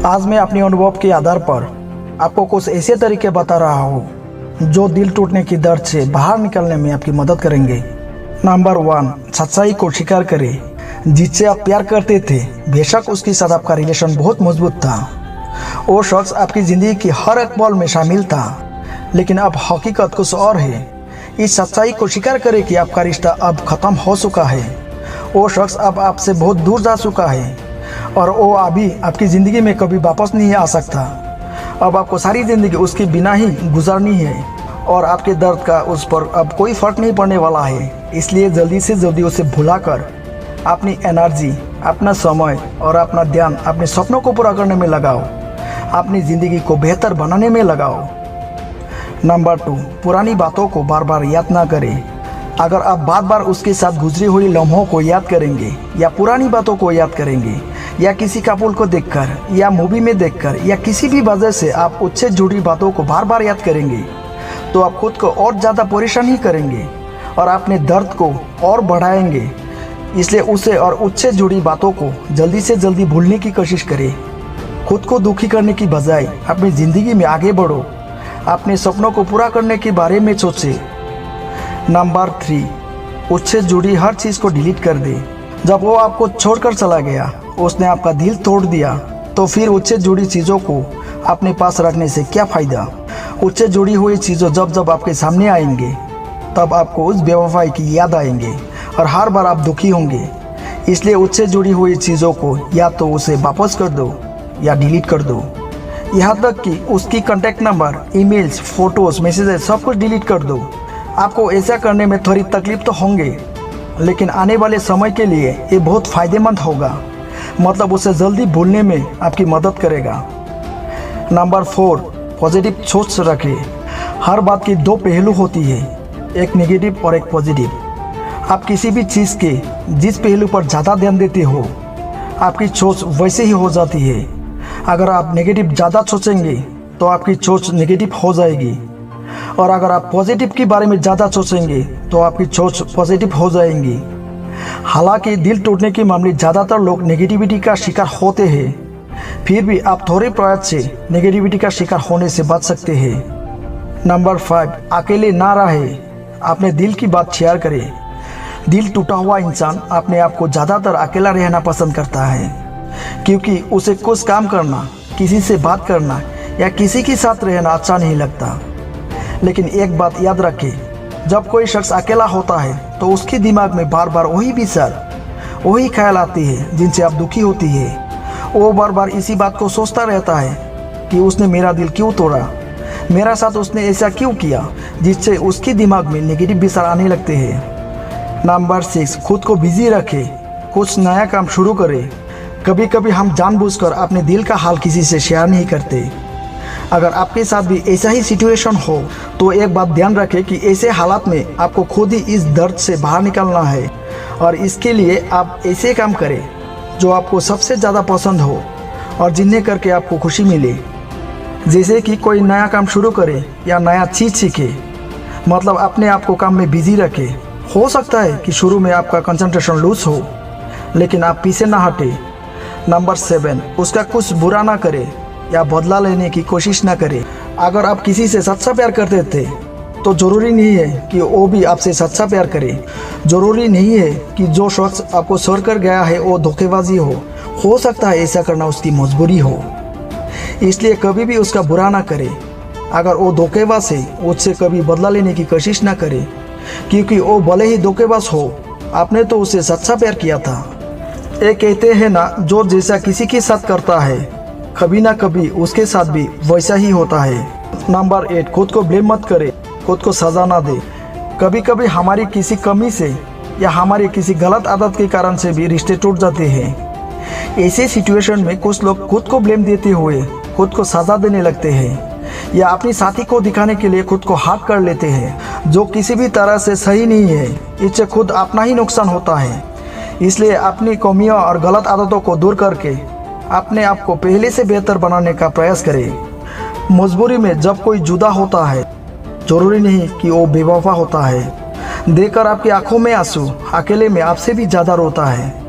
आज मैं अपने अनुभव के आधार पर आपको कुछ ऐसे तरीके बता रहा हूँ जो दिल टूटने की दर्द से बाहर निकलने में आपकी मदद करेंगे। नंबर 1, सच्चाई को स्वीकार करें। जिससे आप प्यार करते थे, बेशक उसके साथ आपका रिलेशन बहुत मजबूत था, वो शख्स आपकी ज़िंदगी की हर एक पल में शामिल था, लेकिन अब हकीकत कुछ और है। इस सच्चाई को स्वीकार करें कि आपका रिश्ता अब ख़त्म हो चुका है। वो शख्स अब आपसे बहुत दूर जा चुका है और वो अभी आपकी ज़िंदगी में कभी वापस नहीं आ सकता। अब आपको सारी ज़िंदगी उसके बिना ही गुजारनी है और आपके दर्द का उस पर अब कोई फ़र्क नहीं पड़ने वाला है। इसलिए जल्दी से जल्दी उसे भुलाकर अपनी एनर्जी, अपना समय और अपना ध्यान अपने सपनों को पूरा करने में लगाओ, अपनी ज़िंदगी को बेहतर बनाने में लगाओ। नंबर 2, पुरानी बातों को बार बार याद ना करें। अगर आप बार बार उसके साथ गुजरी हुई लम्हों को याद करेंगे या पुरानी बातों को याद करेंगे या किसी कपल को देखकर या मूवी में देखकर या किसी भी वजह से आप उससे जुड़ी बातों को बार बार याद करेंगे, तो आप खुद को और ज़्यादा परेशान ही करेंगे और अपने दर्द को और बढ़ाएंगे। इसलिए उसे और उससे जुड़ी बातों को जल्दी से जल्दी भूलने की कोशिश करें। खुद को दुखी करने की बजाय अपनी ज़िंदगी में आगे बढ़ो, अपने सपनों को पूरा करने के बारे में सोचें। नंबर 3, उससे जुड़ी हर चीज़ को डिलीट कर दे। जब वो आपको छोड़कर चला गया, उसने आपका दिल तोड़ दिया, तो फिर उससे जुड़ी चीज़ों को अपने पास रखने से क्या फ़ायदा। उससे जुड़ी हुई चीज़ों जब जब आपके सामने आएंगे, तब आपको उस बेवफाई की याद आएंगे और हर बार आप दुखी होंगे। इसलिए उससे जुड़ी हुई चीज़ों को या तो उसे वापस कर दो या डिलीट कर दो। यहाँ तक कि उसकी contact number, emails, photos, messages सब कुछ डिलीट कर दो। आपको ऐसा करने में थोड़ी तकलीफ तो होंगे, लेकिन आने वाले समय के लिए ये बहुत फ़ायदेमंद होगा। मतलब उसे जल्दी भूलने में आपकी मदद करेगा। नंबर 4, पॉजिटिव सोच रखें। हर बात की 2 पहलू होती है, एक नेगेटिव और एक पॉजिटिव। आप किसी भी चीज़ के जिस पहलू पर ज़्यादा ध्यान देते हो, आपकी सोच वैसे ही हो जाती है। अगर आप नेगेटिव ज़्यादा सोचेंगे तो आपकी सोच नेगेटिव हो जाएगी, और अगर आप पॉजिटिव के बारे में ज़्यादा सोचेंगे तो आपकी सोच पॉजिटिव हो जाएंगी। हालांकि दिल टूटने के मामले ज़्यादातर लोग नेगेटिविटी का शिकार होते हैं, फिर भी आप थोड़े प्रयास से नेगेटिविटी का शिकार होने से बच सकते हैं। नंबर 5, अकेले ना रहे, अपने दिल की बात शेयर करें। दिल टूटा हुआ इंसान अपने आप को ज़्यादातर अकेला रहना पसंद करता है, क्योंकि उसे कुछ काम करना, किसी से बात करना या किसी के साथ रहना अच्छा नहीं लगता। लेकिन एक बात याद रखें, जब कोई शख्स अकेला होता है तो उसके दिमाग में बार बार वही विचार, वही ख्याल आते हैं जिनसे आप दुखी होती है। वो बार बार इसी बात को सोचता रहता है कि उसने मेरा दिल क्यों तोड़ा, मेरा साथ उसने ऐसा क्यों किया, जिससे उसके दिमाग में नेगेटिव विचार आने लगते हैं। नंबर 6, खुद को बिजी रखें, कुछ नया काम शुरू करें। कभी कभी हम जानबूझकर अपने दिल का हाल किसी से शेयर नहीं करते। अगर आपके साथ भी ऐसा ही सिचुएशन हो तो एक बात ध्यान रखें कि ऐसे हालात में आपको खुद ही इस दर्द से बाहर निकलना है, और इसके लिए आप ऐसे काम करें जो आपको सबसे ज़्यादा पसंद हो और जिन्हें करके आपको खुशी मिले। जैसे कि कोई नया काम शुरू करे या नया चीज़ सीखे, मतलब अपने आप को काम में बिजी रखें। हो सकता है कि शुरू में आपका कंसंट्रेशन लूज हो, लेकिन आप पीछे ना हटे। नंबर 7, उसका कुछ बुरा ना करें या बदला लेने की कोशिश ना करें। अगर आप किसी से सच्चा प्यार करते थे तो ज़रूरी नहीं है कि वो भी आपसे सच्चा प्यार करे। ज़रूरी नहीं है कि जो शख्स आपको छोड़ कर गया है वो धोखेबाजी हो सकता है ऐसा करना उसकी मजबूरी हो। इसलिए कभी भी उसका बुरा ना करें। अगर वो धोखेबाज है, उससे कभी बदला लेने की कोशिश ना करें, क्योंकि वो भले ही धोखेबाज हो, आपने तो उसे सच्चा प्यार किया था। ये कहते हैं ना, जो जैसा किसी के साथ करता है कभी ना कभी उसके साथ भी वैसा ही होता है। नंबर 8, खुद को ब्लेम मत करें, खुद को सजा ना दे। कभी कभी हमारी किसी कमी से या हमारी किसी गलत आदत के कारण से भी रिश्ते टूट जाते हैं। ऐसे सिचुएशन में कुछ लोग खुद को ब्लेम देते हुए खुद को सजा देने लगते हैं या अपनी साथी को दिखाने के लिए खुद को हार्ड कर लेते हैं, जो किसी भी तरह से सही नहीं है। इससे खुद अपना ही नुकसान होता है। इसलिए अपनी कमियों और गलत आदतों को दूर करके अपने आप को पहले से बेहतर बनाने का प्रयास करें। मजबूरी में जब कोई जुदा होता है, जरूरी नहीं कि वो बेवफा होता है। देखकर आपकी आंखों में आंसू अकेले में आपसे भी ज़्यादा रोता है।